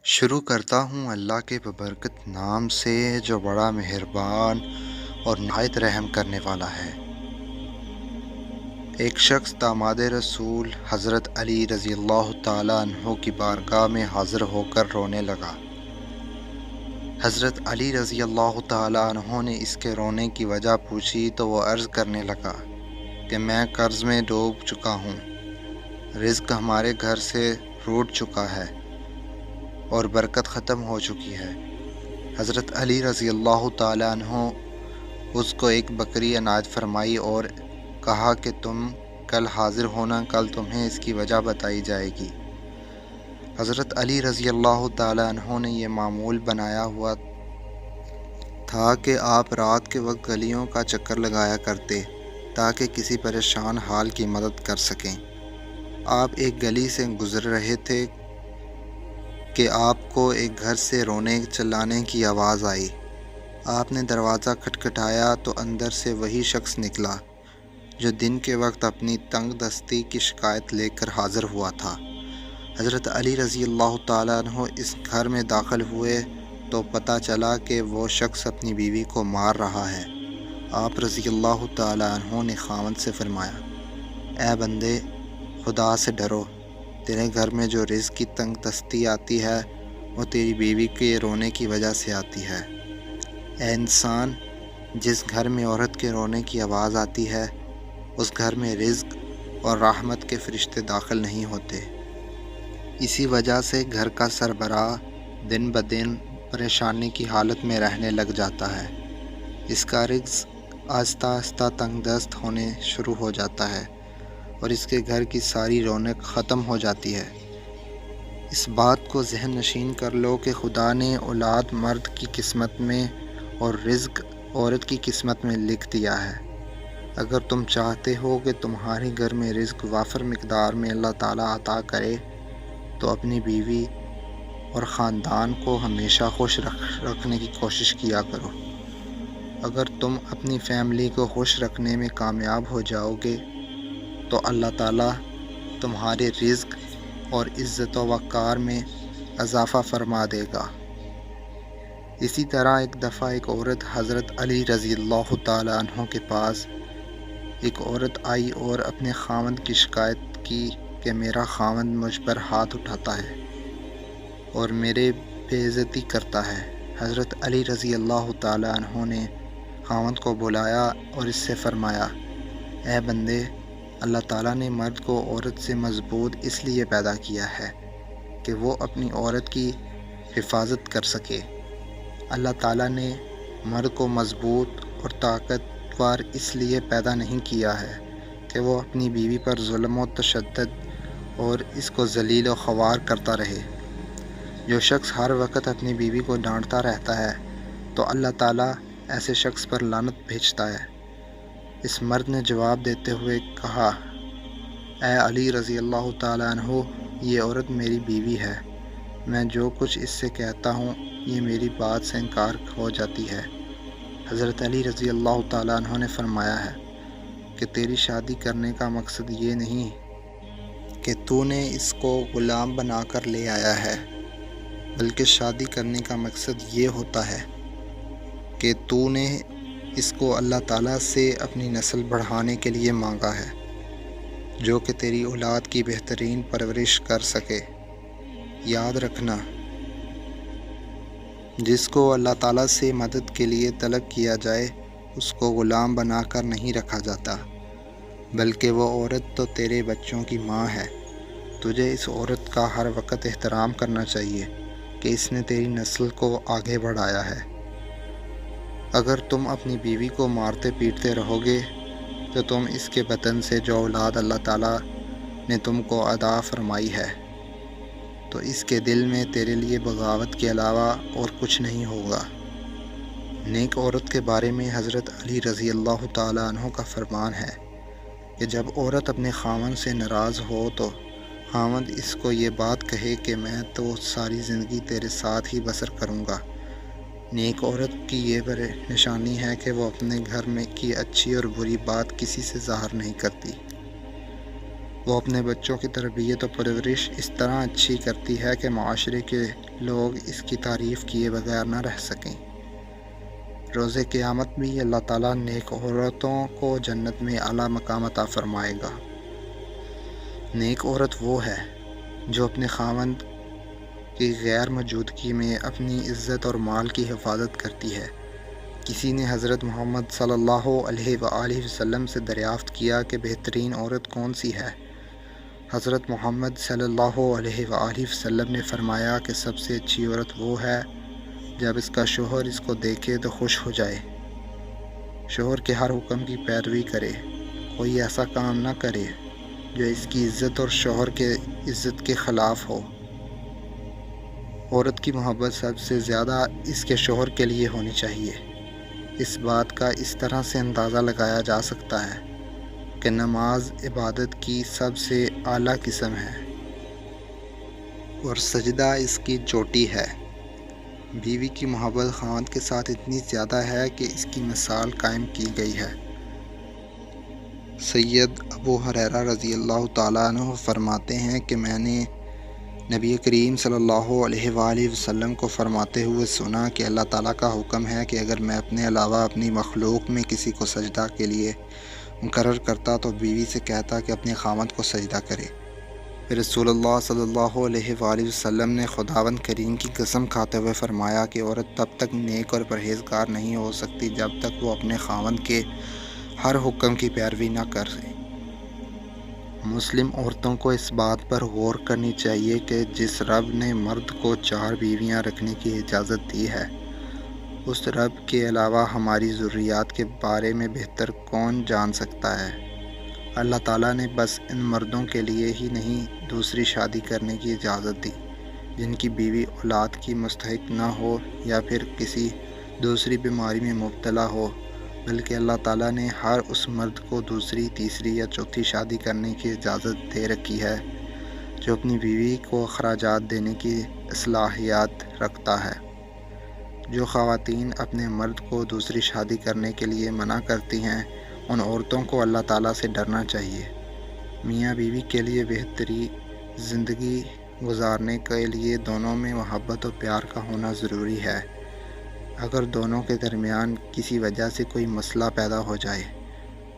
شروع کرتا ہوں اللہ کے ببرکت نام سے جو بڑا مہربان اور نہایت رحم کرنے والا ہے۔ ایک شخص داماد رسول حضرت علی رضی اللہ تعالیٰ عنہ کی بارگاہ میں حاضر ہو کر رونے لگا۔ حضرت علی رضی اللہ تعالیٰ عنہ نے اس کے رونے کی وجہ پوچھی تو وہ عرض کرنے لگا کہ میں قرض میں ڈوب چکا ہوں، رزق ہمارے گھر سے روٹ چکا ہے اور برکت ختم ہو چکی ہے۔ حضرت علی رضی اللہ تعالیٰ عنہ اس کو ایک بکری عنایت فرمائی اور کہا کہ تم کل حاضر ہونا، کل تمہیں اس کی وجہ بتائی جائے گی۔ حضرت علی رضی اللہ تعالیٰ عنہ نے یہ معمول بنایا ہوا تھا کہ آپ رات کے وقت گلیوں کا چکر لگایا کرتے تاکہ کسی پریشان حال کی مدد کر سکیں۔ آپ ایک گلی سے گزر رہے تھے کہ آپ کو ایک گھر سے رونے چلانے کی آواز آئی۔ آپ نے دروازہ کھٹکھٹایا تو اندر سے وہی شخص نکلا جو دن کے وقت اپنی تنگ دستی کی شکایت لے کر حاضر ہوا تھا۔ حضرت علی رضی اللہ تعالیٰ عنہ اس گھر میں داخل ہوئے تو پتہ چلا کہ وہ شخص اپنی بیوی کو مار رہا ہے۔ آپ رضی اللہ تعالیٰ عنہ نے خاوند سے فرمایا، اے بندے، خدا سے ڈرو، تیرے گھر میں جو رزق کی تنگ دستی آتی ہے وہ تیری بیوی کے رونے کی وجہ سے آتی ہے۔ اے انسان، جس گھر میں عورت کے رونے کی آواز آتی ہے اس گھر میں رزق اور رحمت کے فرشتے داخل نہیں ہوتے۔ اسی وجہ سے گھر کا سربراہ دن بدن پریشانی کی حالت میں رہنے لگ جاتا ہے۔ اس کا رزق آہستہ آہستہ تنگ دست ہونے شروع ہو جاتا ہے اور اس کے گھر کی ساری رونق ختم ہو جاتی ہے۔ اس بات کو ذہن نشین کر لو کہ خدا نے اولاد مرد کی قسمت میں اور رزق عورت کی قسمت میں لکھ دیا ہے۔ اگر تم چاہتے ہو کہ تمہارے گھر میں رزق وافر مقدار میں اللہ تعالیٰ عطا کرے تو اپنی بیوی اور خاندان کو ہمیشہ خوش رکھنے کی کوشش کیا کرو۔ اگر تم اپنی فیملی کو خوش رکھنے میں کامیاب ہو جاؤ گے تو اللہ تعالیٰ تمہارے رزق اور عزت و وقار میں اضافہ فرما دے گا۔ اسی طرح ایک دفعہ ایک عورت حضرت علی رضی اللہ تعالیٰ عنہ کے پاس ایک عورت آئی اور اپنے خاوند کی شکایت کی کہ میرا خاوند مجھ پر ہاتھ اٹھاتا ہے اور میرے بے عزتی کرتا ہے۔ حضرت علی رضی اللہ تعالیٰ عنہ نے خاوند کو بلایا اور اس سے فرمایا، اے بندے، اللہ تعالیٰ نے مرد کو عورت سے مضبوط اس لیے پیدا کیا ہے کہ وہ اپنی عورت کی حفاظت کر سکے۔ اللہ تعالیٰ نے مرد کو مضبوط اور طاقتور اس لیے پیدا نہیں کیا ہے کہ وہ اپنی بیوی پر ظلم و تشدد اور اس کو ذلیل و خوار کرتا رہے۔ جو شخص ہر وقت اپنی بیوی کو ڈانٹتا رہتا ہے تو اللہ تعالیٰ ایسے شخص پر لعنت بھیجتا ہے۔ اس مرد نے جواب دیتے ہوئے کہا، اے علی رضی اللہ تعالیٰ عنہ، یہ عورت میری بیوی ہے، میں جو کچھ اس سے کہتا ہوں یہ میری بات سے انکار ہو جاتی ہے۔ حضرت علی رضی اللہ تعالیٰ عنہ نے فرمایا ہے کہ تیری شادی کرنے کا مقصد یہ نہیں کہ تو نے اس کو غلام بنا کر لے آیا ہے، بلکہ شادی کرنے کا مقصد یہ ہوتا ہے کہ تو نے اس کو اللہ تعالیٰ سے اپنی نسل بڑھانے کے لیے مانگا ہے، جو کہ تیری اولاد کی بہترین پرورش کر سکے۔ یاد رکھنا، جس کو اللہ تعالیٰ سے مدد کے لیے طلب کیا جائے اس کو غلام بنا کر نہیں رکھا جاتا، بلکہ وہ عورت تو تیرے بچوں کی ماں ہے۔ تجھے اس عورت کا ہر وقت احترام کرنا چاہیے کہ اس نے تیری نسل کو آگے بڑھایا ہے۔ اگر تم اپنی بیوی کو مارتے پیٹتے رہو گے تو تم اس کے بطن سے جو اولاد اللہ تعالیٰ نے تم کو عطا فرمائی ہے تو اس کے دل میں تیرے لیے بغاوت کے علاوہ اور کچھ نہیں ہوگا۔ نیک عورت کے بارے میں حضرت علی رضی اللہ تعالیٰ عنہ کا فرمان ہے کہ جب عورت اپنے خاوند سے ناراض ہو تو خاوند اس کو یہ بات کہے کہ میں تو ساری زندگی تیرے ساتھ ہی بسر کروں گا۔ نیک عورت کی یہ نشانی ہے کہ وہ اپنے گھر میں کی اچھی اور بری بات کسی سے ظاہر نہیں کرتی۔ وہ اپنے بچوں کی تربیت و پرورش اس طرح اچھی کرتی ہے کہ معاشرے کے لوگ اس کی تعریف کیے بغیر نہ رہ سکیں۔ روز قیامت بھی اللہ تعالیٰ نیک عورتوں کو جنت میں اعلیٰ مقام عطا فرمائے گا۔ نیک عورت وہ ہے جو اپنے خاوند کی غیر موجودگی میں اپنی عزت اور مال کی حفاظت کرتی ہے۔ کسی نے حضرت محمد صلی اللہ علیہ وآلہ وسلم سے دریافت کیا کہ بہترین عورت کون سی ہے؟ حضرت محمد صلی اللہ علیہ وآلہ وسلم نے فرمایا کہ سب سے اچھی عورت وہ ہے جب اس کا شوہر اس کو دیکھے تو خوش ہو جائے، شوہر کے ہر حکم کی پیروی کرے، کوئی ایسا کام نہ کرے جو اس کی عزت اور شوہر کے عزت کے خلاف ہو۔ عورت کی محبت سب سے زیادہ اس کے شوہر کے لیے ہونی چاہیے۔ اس بات کا اس طرح سے اندازہ لگایا جا سکتا ہے کہ نماز عبادت کی سب سے اعلیٰ قسم ہے اور سجدہ اس کی چوٹی ہے۔ بیوی کی محبت خاوند کے ساتھ اتنی زیادہ ہے کہ اس کی مثال قائم کی گئی ہے۔ سید ابو ہریرہ رضی اللہ تعالیٰ عنہ فرماتے ہیں کہ میں نے نبی کریم صلی اللہ علیہ وآلہ وسلم کو فرماتے ہوئے سنا کہ اللہ تعالیٰ کا حکم ہے کہ اگر میں اپنے علاوہ اپنی مخلوق میں کسی کو سجدہ کے لیے مقرر کرتا تو بیوی سے کہتا کہ اپنے خاوند کو سجدہ کرے۔ پھر رسول اللہ صلی اللہ علیہ وآلہ وسلم نے خداوند کریم کی قسم کھاتے ہوئے فرمایا کہ عورت تب تک نیک اور پرہیزگار نہیں ہو سکتی جب تک وہ اپنے خاوند کے ہر حکم کی پیروی نہ کرے۔ مسلم عورتوں کو اس بات پر غور کرنی چاہیے کہ جس رب نے مرد کو 4 بیویاں رکھنے کی اجازت دی ہے، اس رب کے علاوہ ہماری ضروریات کے بارے میں بہتر کون جان سکتا ہے؟ اللہ تعالیٰ نے بس ان مردوں کے لیے ہی نہیں دوسری شادی کرنے کی اجازت دی جن کی بیوی اولاد کی مستحق نہ ہو یا پھر کسی دوسری بیماری میں مبتلا ہو، بلکہ اللہ تعالیٰ نے ہر اس مرد کو دوسری، تیسری یا چوتھی شادی کرنے کی اجازت دے رکھی ہے جو اپنی بیوی کو اخراجات دینے کی صلاحیت رکھتا ہے۔ جو خواتین اپنے مرد کو دوسری شادی کرنے کے لیے منع کرتی ہیں، ان عورتوں کو اللہ تعالیٰ سے ڈرنا چاہیے۔ میاں بیوی کے لیے بہتری زندگی گزارنے کے لیے دونوں میں محبت و پیار کا ہونا ضروری ہے۔ اگر دونوں کے درمیان کسی وجہ سے کوئی مسئلہ پیدا ہو جائے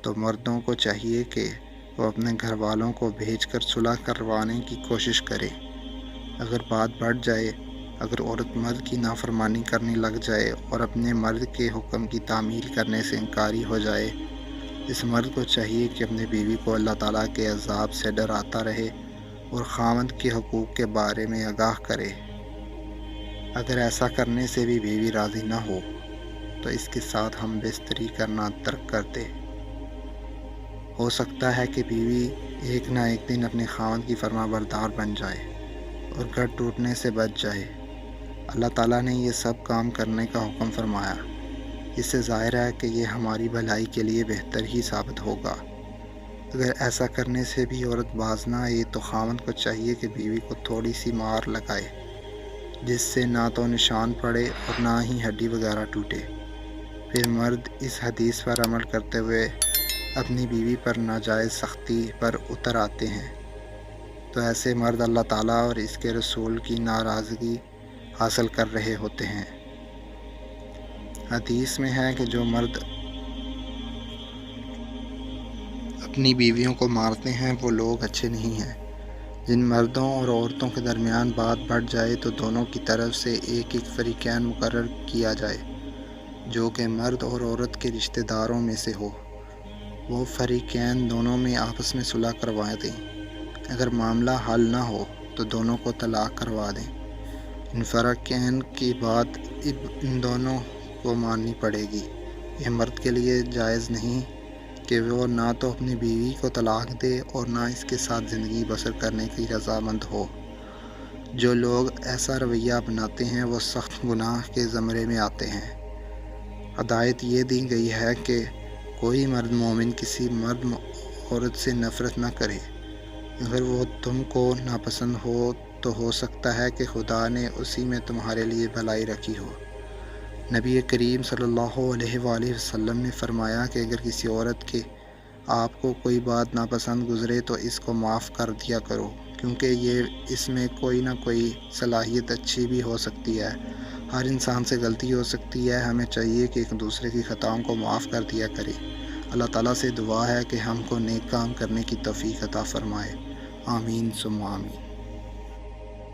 تو مردوں کو چاہیے کہ وہ اپنے گھر والوں کو بھیج کر صلح کروانے کی کوشش کرے۔ اگر بات بڑھ جائے، اگر عورت مرد کی نافرمانی کرنے لگ جائے اور اپنے مرد کے حکم کی تعمیل کرنے سے انکاری ہو جائے، اس مرد کو چاہیے کہ اپنے بیوی کو اللہ تعالیٰ کے عذاب سے ڈراتا رہے اور خاوند کے حقوق کے بارے میں آگاہ کرے۔ اگر ایسا کرنے سے بھی بیوی راضی نہ ہو تو اس کے ساتھ ہم بستری کرنا ترک کر دے۔ ہو سکتا ہے کہ بیوی ایک نہ ایک دن اپنے خاوند کی فرما بردار بن جائے اور گھر ٹوٹنے سے بچ جائے۔ اللہ تعالیٰ نے یہ سب کام کرنے کا حکم فرمایا، اس سے ظاہر ہے کہ یہ ہماری بھلائی کے لیے بہتر ہی ثابت ہوگا۔ اگر ایسا کرنے سے بھی عورت باز نہ آئے تو خاوند کو چاہیے کہ بیوی کو تھوڑی سی مار لگائے جس سے نہ تو نشان پڑے اور نہ ہی ہڈی وغیرہ ٹوٹے۔ پھر مرد اس حدیث پر عمل کرتے ہوئے اپنی بیوی پر ناجائز سختی پر اتر آتے ہیں، تو ایسے مرد اللہ تعالیٰ اور اس کے رسول کی ناراضگی حاصل کر رہے ہوتے ہیں۔ حدیث میں ہے کہ جو مرد اپنی بیویوں کو مارتے ہیں وہ لوگ اچھے نہیں ہیں۔ جن مردوں اور عورتوں کے درمیان بات بڑھ جائے تو دونوں کی طرف سے ایک ایک فریقین مقرر کیا جائے جو کہ مرد اور عورت کے رشتہ داروں میں سے ہو۔ وہ فریقین دونوں میں آپس میں صلح کروا دیں۔ اگر معاملہ حل نہ ہو تو دونوں کو طلاق کروا دیں۔ ان فریقین کی بات ان دونوں کو ماننی پڑے گی۔ یہ مرد کے لیے جائز نہیں کہ وہ نہ تو اپنی بیوی کو طلاق دے اور نہ اس کے ساتھ زندگی بسر کرنے کی رضامند ہو۔ جو لوگ ایسا رویہ اپناتے ہیں وہ سخت گناہ کے زمرے میں آتے ہیں۔ ہدایت یہ دی گئی ہے کہ کوئی مرد مومن کسی مرد عورت سے نفرت نہ کرے۔ اگر وہ تم کو ناپسند ہو تو ہو سکتا ہے کہ خدا نے اسی میں تمہارے لیے بھلائی رکھی ہو۔ نبی کریم صلی اللہ علیہ وآلہ وسلم نے فرمایا کہ اگر کسی عورت کے آپ کو کوئی بات ناپسند گزرے تو اس کو معاف کر دیا کرو، کیونکہ اس میں کوئی نہ کوئی صلاحیت اچھی بھی ہو سکتی ہے۔ ہر انسان سے غلطی ہو سکتی ہے، ہمیں چاہیے کہ ایک دوسرے کی خطاؤں کو معاف کر دیا کرے۔ اللہ تعالیٰ سے دعا ہے کہ ہم کو نیک کام کرنے کی توفیق عطا فرمائے۔ آمین ثم آمین۔